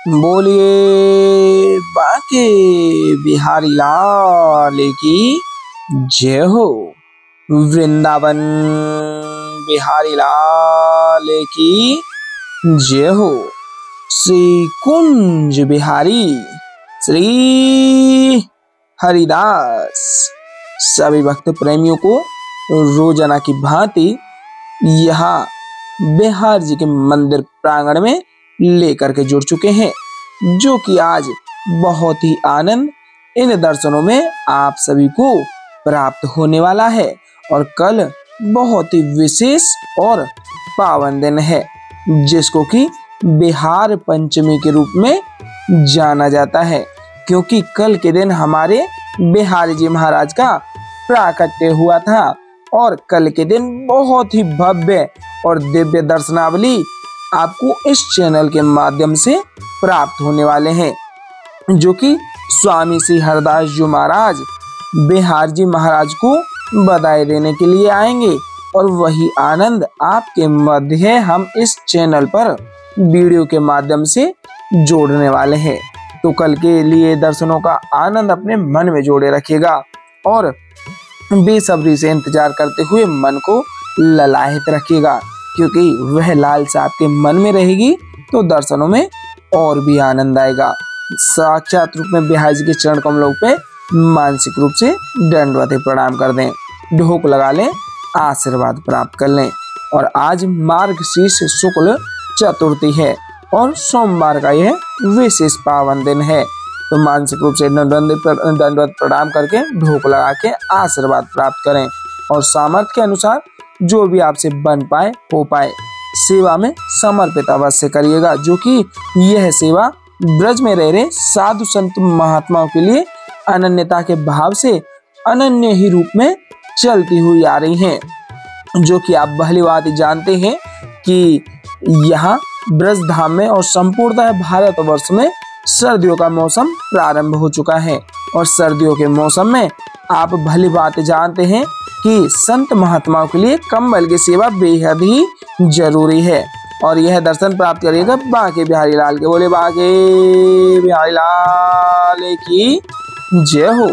बोलिए बाके बिहारी लाल की जय हो। वृंदावन बिहारी लाल की जय हो। श्री कुंज बिहारी श्री हरिदास सभी भक्त प्रेमियों को रोजाना की भांति यहाँ बिहार जी के मंदिर प्रांगण में लेकर के जुड़ चुके हैं, जो कि आज बहुत ही आनंद इन दर्शनों में आप सभी को प्राप्त होने वाला है। और कल बहुत ही विशेष और पावन दिन है, जिसको कि बिहार पंचमी के रूप में जाना जाता है, क्योंकि कल के दिन हमारे बिहारी जी महाराज का प्राकट्य हुआ था। और कल के दिन बहुत ही भव्य और दिव्य दर्शनावली आपको इस चैनल के माध्यम से प्राप्त होने वाले हैं, जो कि स्वामी श्री हरदास जी महाराज बिहार जी महाराज को बधाई देने के लिए आएंगे। और वही आनंद आपके मध्य हम इस चैनल पर वीडियो के माध्यम से जोड़ने वाले हैं। तो कल के लिए दर्शनों का आनंद अपने मन में जोड़े रखिएगा और बेसब्री से इंतजार करते हुए मन को ललायत रखिएगा, क्योंकि वह लालसा आपके मन में रहेगी तो दर्शनों में और भी आनंद आएगा। साक्षात रूप में बिहारी जी के चरण कमलों पे मानसिक रूप से दंडवत प्रणाम कर दें, ढोक लगा लें, आशीर्वाद प्राप्त कर लें। और आज मार्गशीर्ष शुक्ल चतुर्थी है और सोमवार का यह विशेष पावन दिन है। तो मानसिक रूप से दंडवत प्रणाम करके ढोक लगा के आशीर्वाद प्राप्त करें और सामर्थ्य के अनुसार जो भी आपसे बन पाए हो पाए सेवा में समर्पित अवश्य करिएगा, जो कि यह सेवा ब्रज में रह रहे साधु संत महात्माओं के लिए अनन्यता के भाव से अनन्य ही रूप में चलती हुई आ रही हैं, जो कि आप भली बात जानते हैं कि यहाँ ब्रज धाम में और संपूर्णतः भारतवर्ष में सर्दियों का मौसम प्रारंभ हो चुका है। और सर्दियों के मौसम में आप भली बात जानते हैं कि संत महात्माओं के लिए कंबल की सेवा बेहद ही जरूरी है। और यह दर्शन प्राप्त करिएगा बाके बिहारी लाल के। बोले बाके बिहारी लाल की जय हो।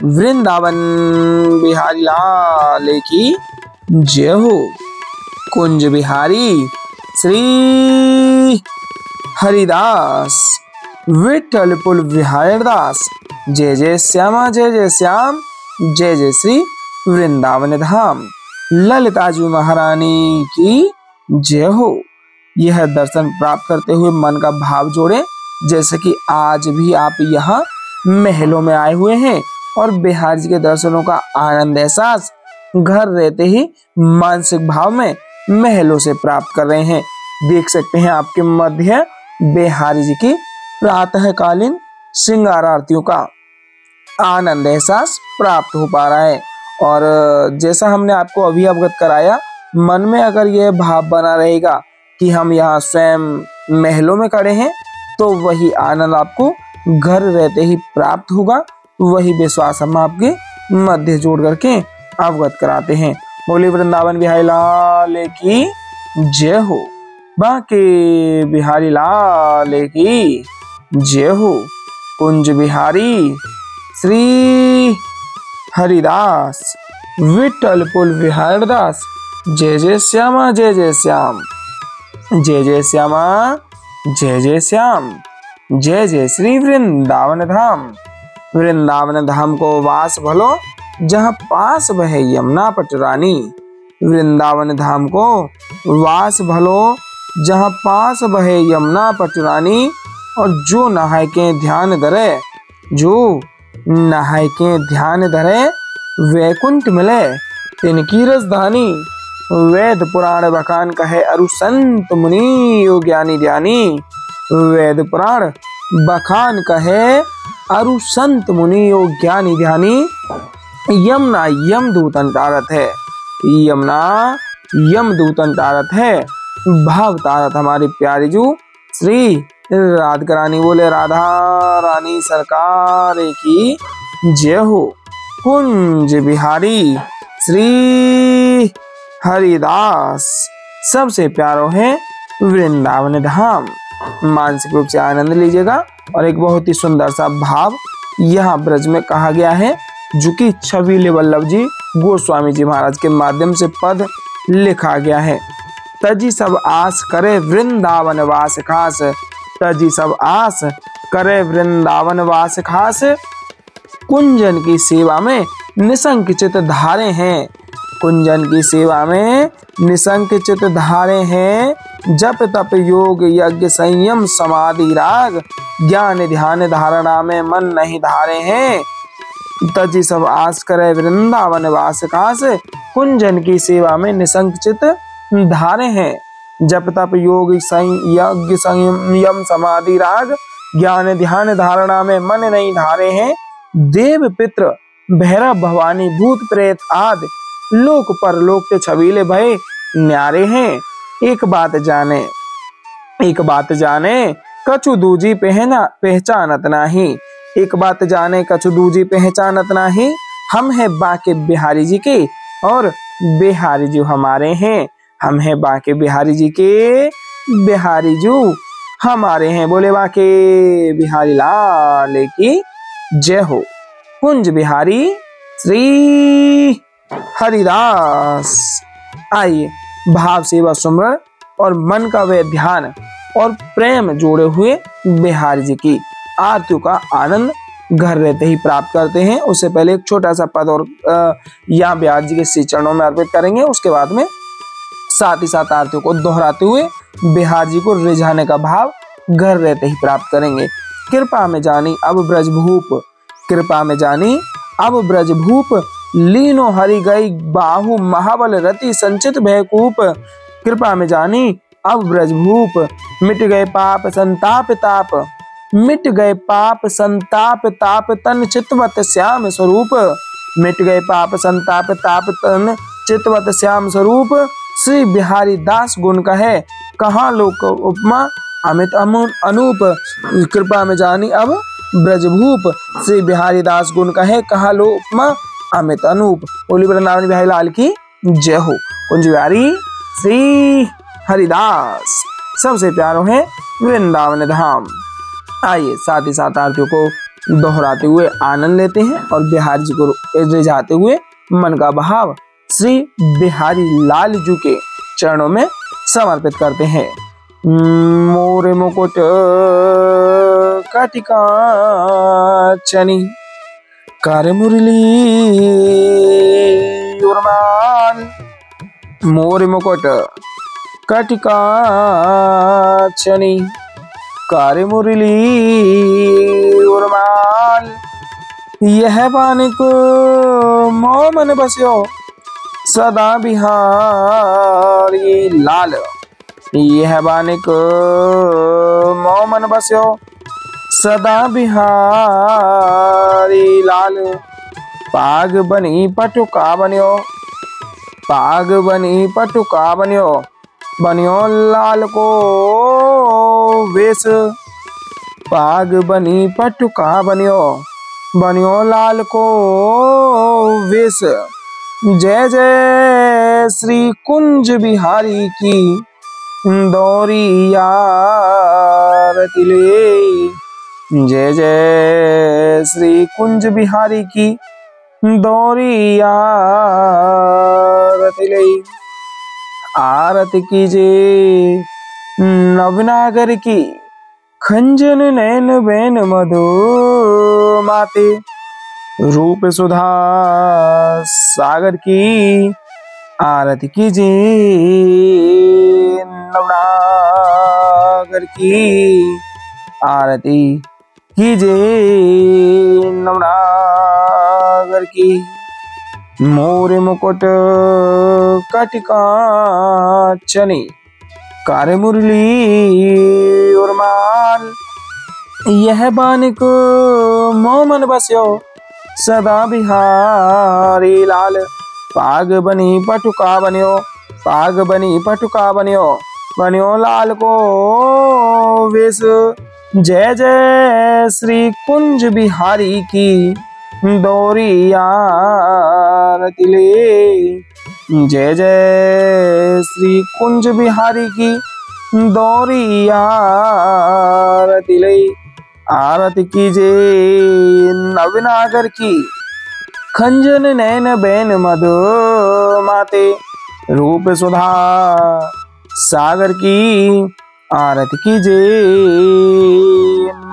वृंदावन बिहारी लाल की जय हो। कुंज बिहारी श्री हरिदास विठ्ठलपुर विहारदास जय जय श्यामा जय जय श्याम जय जय श्री वृंदावन धाम ललिता जी महारानी की जय हो। यह दर्शन प्राप्त करते हुए मन का भाव जोड़े, जैसे कि आज भी आप यहाँ महलों में आए हुए हैं और बिहार जी के दर्शनों का आनंद एहसास घर रहते ही मानसिक भाव में महलों से प्राप्त कर रहे हैं। देख सकते हैं आपके मध्य बिहारी जी की प्रातःकालीन श्रृंगार आरतियों का आनंद एहसास प्राप्त हो पा रहा है। और जैसा हमने आपको अभी अवगत कराया, मन में अगर यह भाव बना रहेगा कि हम यहाँ स्वयं महलों में खड़े हैं, तो वही आनंद आपको घर रहते ही प्राप्त होगा। वही विश्वास हम आपके मध्य जोड़ करके अवगत कराते हैं। बोले वृंदावन बिहारी लाल की जय हो। बाके बिहारी लाल की जय हो। कुंज बिहारी श्री हरिदास विठ्ठलपुर विहारदास जय जय श्यामा जय जय श्याम जय जय श्यामा जय जय श्याम जय जय श्री वृंदावन धाम। वृंदावन धाम को वास भलो जहाँ पास बहे यमुना पटरानी। वृंदावन धाम को वास भलो जहाँ पास बहे यमुना पटरानी। और जो नहाय के ध्यान धरे, जो नहाय के ध्यान धरे वैकुंठ मिले तिनकी रसधानी। वेद पुराण बखान कहे अरु संत मुनि यो ज्ञानी ध्यानी। वेद पुराण बखान कहे अरु संत मुनि यो ज्ञानी ध्यानी। यमुना यमदूतन तारत है, यमुना यमदूतन तारत है। भाव तारत हमारी प्यारी जू श्री राधिका रानी। बोले राधा रानी सरकार की जय हो। कुंज बिहारी श्री हरिदास सबसे प्यारो है वृंदावन धाम। मानसिक रूप से आनंद लीजिएगा। और एक बहुत ही सुंदर सा भाव यहाँ ब्रज में कहा गया है, जो कि छबीले वल्लभ जी गोस्वामी जी महाराज के माध्यम से पद लिखा गया है। तजी सब आस करे वृंदावन वास खास, तजी सब आस करे वृंदावन वास खास, कुंजन की सेवा में निसंक चित धारे हैं, कुंजन की सेवा में निसंक चित धारे हैं, जप तप योग यज्ञ संयम समाधि राग, ज्ञान ध्यान धारणा में मन नहीं धारे हैं। तजी सब आस करे वृंदावन वास खास, कुंजन की सेवा में निसंक चित धारे हैं, जप तप योग यज्ञ संयम समाधि राग, ज्ञान ध्यान धारणा में मन नहीं धारे हैं। देव पितृ भैरव भवानी भूत प्रेत आदि लोक परलोक के छबीले भय न्यारे हैं। एक बात जाने कछु दूजी पहचानत नाही, एक बात जाने कछु दूजी पहचानत नाही, हम है बाके बिहारी जी के और बिहारी जी हमारे हैं, हम है बाके बिहारी जी के, बिहारी जी हमारे हैं। बोले बाके बिहारी लाल की जय हो। कुंज बिहारी श्री हरिदास। आइए भाव सेवा सुमरण और मन का वे ध्यान और प्रेम जोड़े हुए बिहारी जी की आरती का आनंद घर रहते ही प्राप्त करते हैं। उससे पहले एक छोटा सा पद और यहाँ बिहारी जी के श्री चरणों में अर्पित करेंगे। उसके बाद में साथ ही साथ आरती को दोहराते हुए बिहारी जी को रिझाने का भाव घर रहते ही प्राप्त करेंगे। कृपा में जानी अब ब्रजभूप, कृपा में जानी अब ब्रजभूप, लीनो हरि गई बाहु महाबल रति संचित भयकूप, कृपा में जानी अब ब्रजभूप, मिट गए पाप संताप ताप, मिट गए पाप संताप ताप तन चितवत श्याम स्वरूप, मिट गए पाप संताप ताप तन चितवत श्याम स्वरूप, श्री बिहारी दास गुण कहे कहाँ लोक उपमा अमित अनूप, कृपा में जानी अब ब्रजभूप, श्री बिहारी दास गुण कहे कहाँ लोक उपमा अमित अनूप। बोली वृंदावन बिहारी लाल की जय हो। कुंज बिहारी श्री हरिदास सबसे प्यारो है वृंदावन धाम। आइए साथ ही साथ आरतियों को दोहराते हुए आनंद लेते हैं और बिहारी जी को रिझाते हुए मन का भाव श्री बिहारी लाल जी के चरणों में समर्पित करते हैं। मोरे मुकुट कटिका चनी कर मुरली उर्माल, मोरे मुकुट कटिका चनी कर मुरली उर्माल, यह बानिक मोमन बस्यो सदा बिहारी लाल, यह बानिक मोमन बस्यो सदा बिहारी लाल, पाग बनी पटुका बन्यो, पाग बनी पटुका बन्यो, बन्यो लाल को वेश, पाग बनी पटुका बन्यो, बन्यो लाल को वेश, जय जय श्री कुंज बिहारी की दौरी आरती ले, जय जय श्री कुंज बिहारी की दौरी आरती ले। आरती कीजे नवनागर की खंजन नैन बैन मधु माते, रूप सुधा सागर की आरती कीजे नवनागर की, आरती कीजे नवनागर की। मोरे मुकुट कटिका चनी कार मुरली उर्माल, यह बानिक मोमन बस्यो सदा बिहारी लाल, पाग बनी पटुका बन्यो, पाग बनी पटुका बन्यो, बन्यो लाल को वेश, जय जय श्री कुंज बिहारी की दौरी आरती ले, जय जय श्री कुंज बिहारी की दौरी आरती लई। आरती कीजे नवनागर की, खंजन नैन बैन मधु माते, रूप सुधा सागर की। आरती कीजे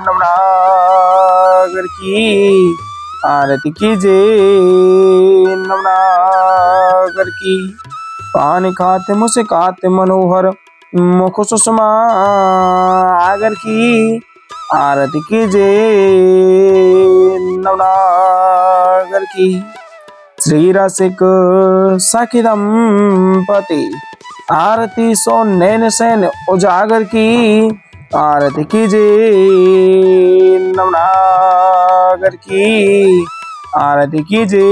नवनागर की, आरती कीजे नवनागर की। पान खाते मुस्काते मनोहर मुख सुषमा आगर की। आरती कीजे नवनागर की। श्री रसिक सखी दंपति, आरती सो नैन सैन उजागर की। आरती कीजे नवनागर की, आरती कीजे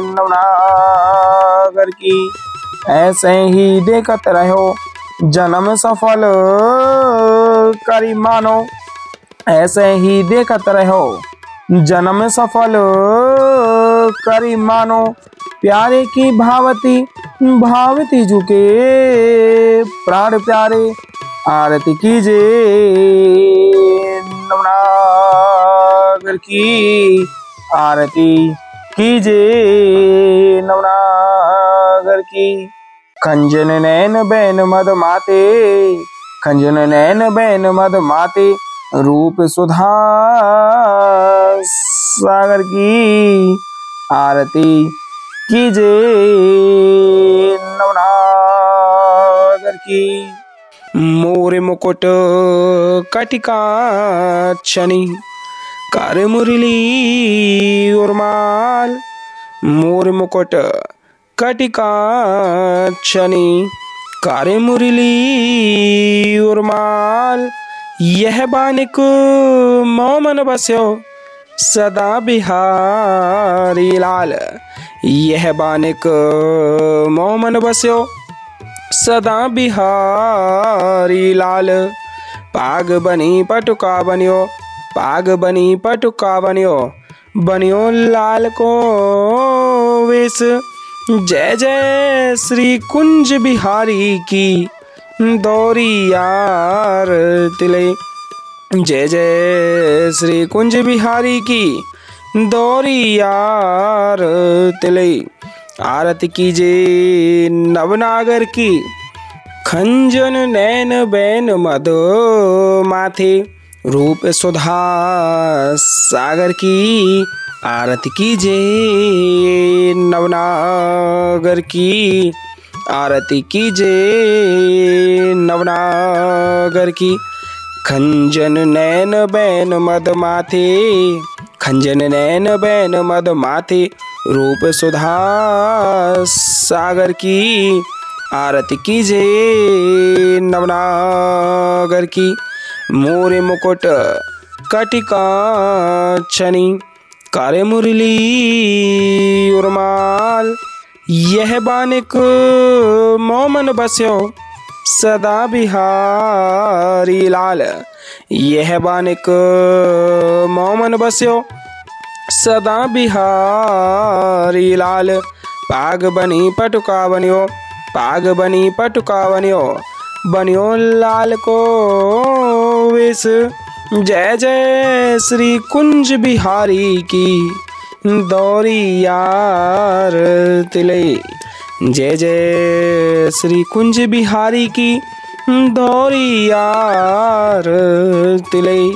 नवनागर की। ऐसे ही देखत रहो जन्म सफल करी मानो, ऐसे ही देखत रहो जन्म सफल करी मानो। प्यारे की भावती भावती झुके प्राण प्यारे। आरती कीजे नवनागर की, आरती कीजे नवनागर की। खंजन नैन बैन मद माते, खंजन नैन बैन मद माते, रूप सुधा सागर की। आरती कीजे नवनागर की। मोर मुकुट कटिकाक्षनी, कर मुरली उर्माल। मोर मुकुट कटिकाक्षनी, कर मुरली उर्माल। यह बानिक मोमन बस्यो सदा बिहारी लाल। यह बानिक मोमन बस्यो सदा बिहारी लाल। पाग बनी पटुका बनियो, पाग बनी पटुका बनियो, बनियो लाल को वेश। जय जय श्री कुंज बिहारी की, दौरी आरती लई। जय जय श्री कुंज बिहारी की, दौरी आरती लई। आरती कीजे नवनागर की, खंजन नैन बैन मधु माथे, रूप सुधा सागर की। आरती कीजे नवनागर की, आरती कीजे नवनागर की। खंजन नैन बैन मद माथे, खंजन नैन बैन मद माथे, रूप सुधा सागर की। आरती कीजे नवनागर की। मोरे मुकुट कटिकाक्षनी, कर मुरली उर्माल। यह बानिक मोमन बस्यो सदा बिहारी लाल। यह बानिक मोमन बस्यो सदा बिहारी लाल। पाग बनी पटुका बनियो, पाग बनी पटुका बनियो, बनियो लाल को वेश। जय जय श्री कुंज बिहारी की, दौरी आरती लई। जय जय श्री कुंज बिहारी की, दौरी आरती लई।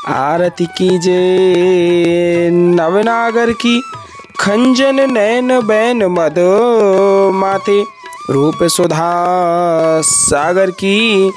आरती कीजे नवनागर की, खंजन नैन बैन मद माथे, रूप सुधा सागर की।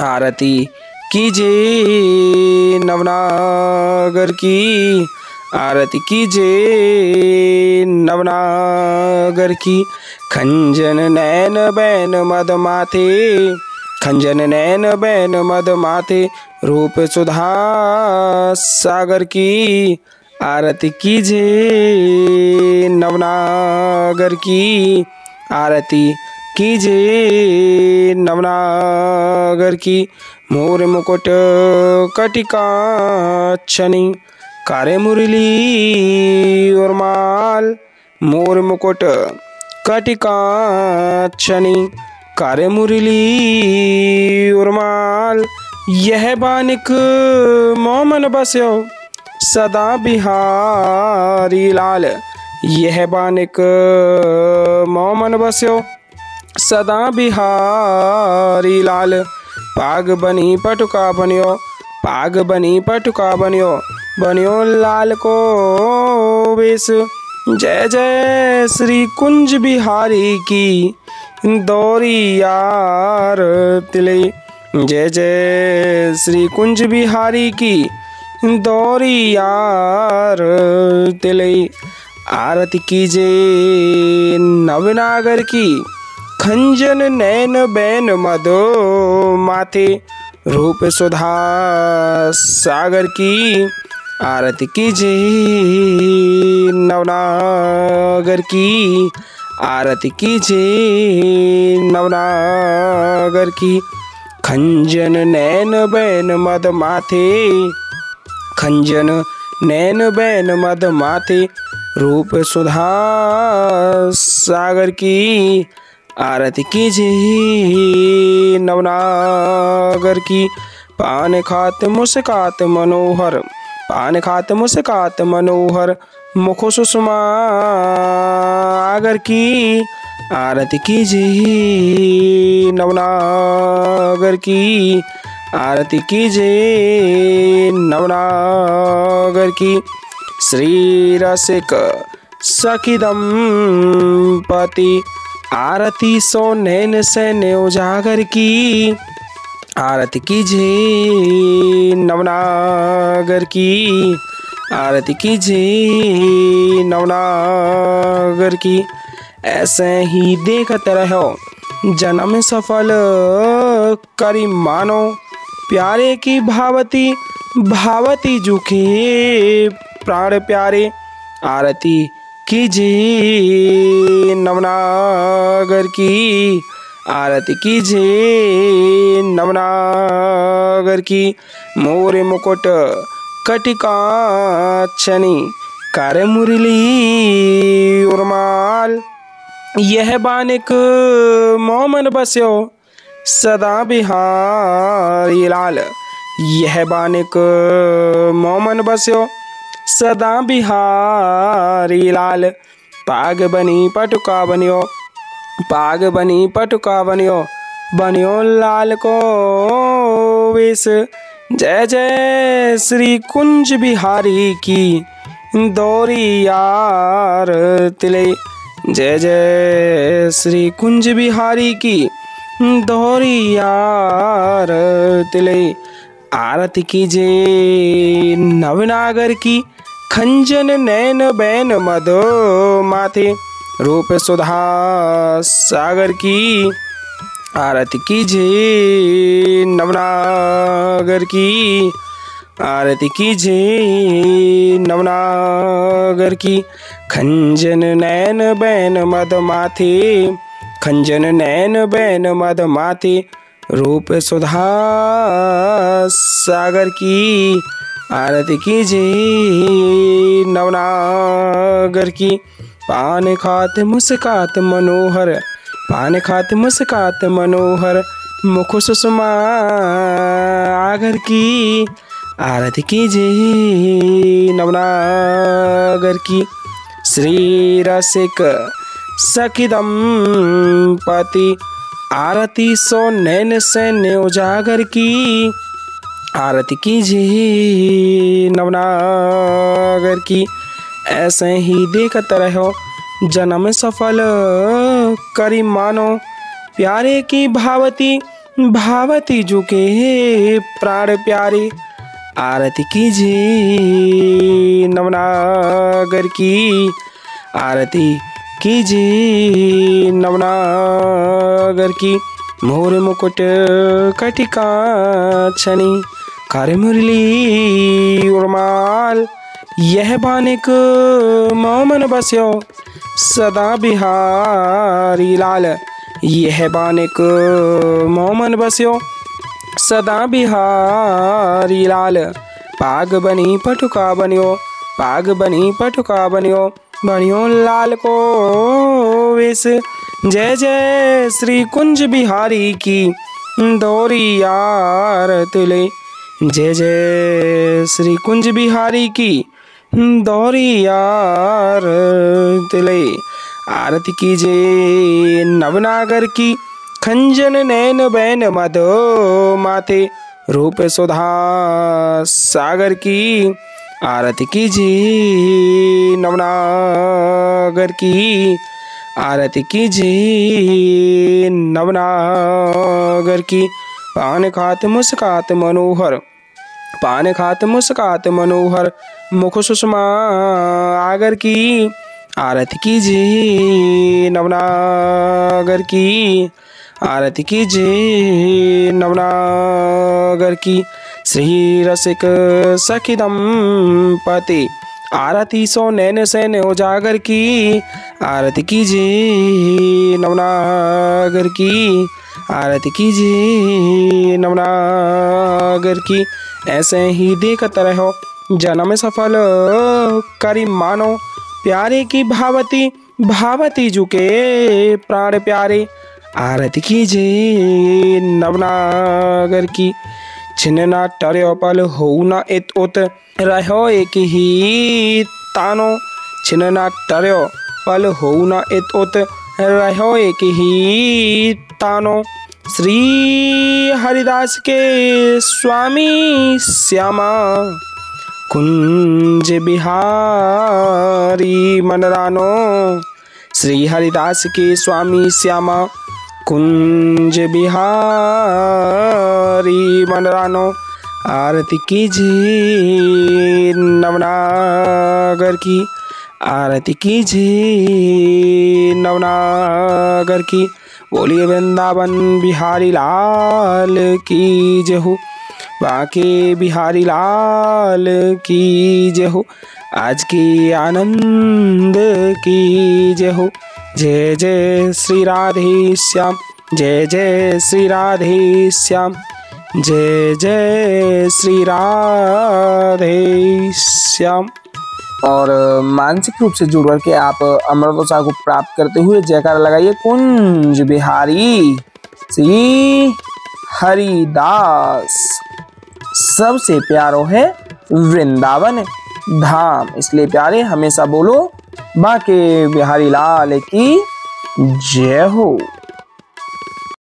आरती कीजे नवनागर की, आरती कीजे नवनागर की। खंजन नैन बैन मद माथे, खंजन नैन बैन मद माथे, रूप सुधा सागर की। आरती कीजे नवनागर की, आरती कीजे नवनागर की। मोर मुकुट कटिकाक्षनी, कर मुरली उर्माल। मोर मुकुट कटिकाक्षनी, करे मुरली उर्माल। यह बानिक मोमन बस्यो सदा बिहारी लाल। यह बानिक मोमन बस्यो सदा बिहारी लाल। पाग बनी पटुका बनियो, पाग बनी पटुका बनियो, बनियो लाल को वेश। जय जय श्री कुंज बिहारी की दौरी यार तिले। जय जय श्री कुंज बिहारी की दौरी यार तिले। आरती कीजे नवनागर की खंजन नैन बैन मधो माथे। रूप सुधा सागर की आरती कीजे नवनागर की। आरती कीजे नवनागर की। खंजन नैन बैन मद माथे, खंजन नैन बैन मद माथे। रूप सुधा सागर की आरती कीजे नवनागर की। पान खात मुस्कात मनोहर, पान खात मुस्कात मनोहर। मुख सुषमा आगर की आरती कीजे नवनागर की। आरती कीजे नवनागर की। श्री रसिक सखी दंपति आरती सो नैन सैन उजागर की। आरती कीजे नवनागर की। आरती कीजे नवनागर की। ऐसे ही देखत रहो जन्म सफल करी मानो। प्यारे की भावती भावती जुखे प्राण प्यारे। आरती कीजे नवनागर की। आरती कीजे नवनागर की। मोरे मुकुट कटिकाक्षनी करे मुरली उर्माल। यह बानिक मोमन बस्यो सदा बिहारी लाल। यह बानिक मोमन बस्यो सदा बिहारी लाल। पाग बनी पटुका बनियो, पाग बनी पटुका बनियो, बनियो लाल को वेश। जय जय श्री कुंज बिहारी की दौरी यार तिले। जय जय श्री कुंज बिहारी की दौरी यार तिले। आरती कीजे नवनागर की खंजन नैन बैन मधो माथे। रूप सुधा सागर की आरती कीजे नवनागर की। आरती कीजे नवनागर की। खंजन नैन बैन मद माथे, खंजन नैन बैन मद माथे। रूप सुधा सागर की आरती कीजे नवनागर की। पान खात मुस्कात मनोहर, पान खात मुस्कात मनोहर। मुख सुषमा आगर की आरती कीजे नवनागर की। श्री रसिक सखी दंपति आरती सो नैन सैन उजागर की। आरती कीजे नवनागर की। ऐसे ही देखत रहो जन्म सफल करी मानो। प्यारे की भावती भावती जुके प्राण प्यारे। आरती कीजे नवनागर की। आरती कीजे नवनागर की। मोर मुकुट कटिकाक्षनी करे मुरली उर्माल। यह बानिक मोमन बस्यो सदा बिहारी लाल। यह बानिक मोमन बस्यो सदा बिहारी लाल। पाग बनी पटुका बनियो, पाग बनी पटुका बनियो, बनियो लाल को वेश। जय जय श्री कुंज बिहारी की दोहरी आरत ले। जय जय श्री कुंज बिहारी की दोहरी आरत ले। आरती कीजिए नवनागर की खंजन नैन बैन मधो माथे रूप सुधा सागर की। आरती कीजिए नवनागर की, आरती कीजिए नवनागर की। पान खात मुस्कात मनोहर, पान खात मुस्कात मनोहर मुख सुषमा आगर की। आरती कीजिए नवनागर की, आरती कीजिए नवनागर की। श्री रसिक सखी दंपति आरती सो नैन सैन उजागर की। आरती कीजिए नवनागर की, आरती कीजिए नवनागर की। ऐसे ही देखत रहो जन्म सफल करी मानो, प्यारे की भावती भावती झुके प्राण प्यारे। आरती कीजिए नवनागर की। छिन्न ना टर्यो पल हो न इत उत रहो एक ही तानो। छिन्न ना टर्यो पल हो न इत उत रहो एक ही तानो। श्री हरिदास के स्वामी श्यामा कुंज बिहारी मनरानो। श्री हरिदास के स्वामी श्यामा कुंज बिहारी मनरानो। आरती कीजिए नवनागर की, आरती कीजिए नवनागर की। बोलिए वृंदावन बिहारी लाल की जय हो, बांके बिहारी लाल की जय हो, आज की आनंद की जय हो। जय जय श्री राधे श्याम, जय जय श्री राधे श्याम, जय जय श्री राधे श्याम। और मानसिक रूप से जुड़ करके आप अमृतोत्साह को प्राप्त करते हुए जयकारा लगाइए कुंज बिहारी श्री हरिदास। सबसे प्यारो है वृंदावन धाम, इसलिए प्यारे हमेशा बोलो बांके बिहारी लाल की जय हो।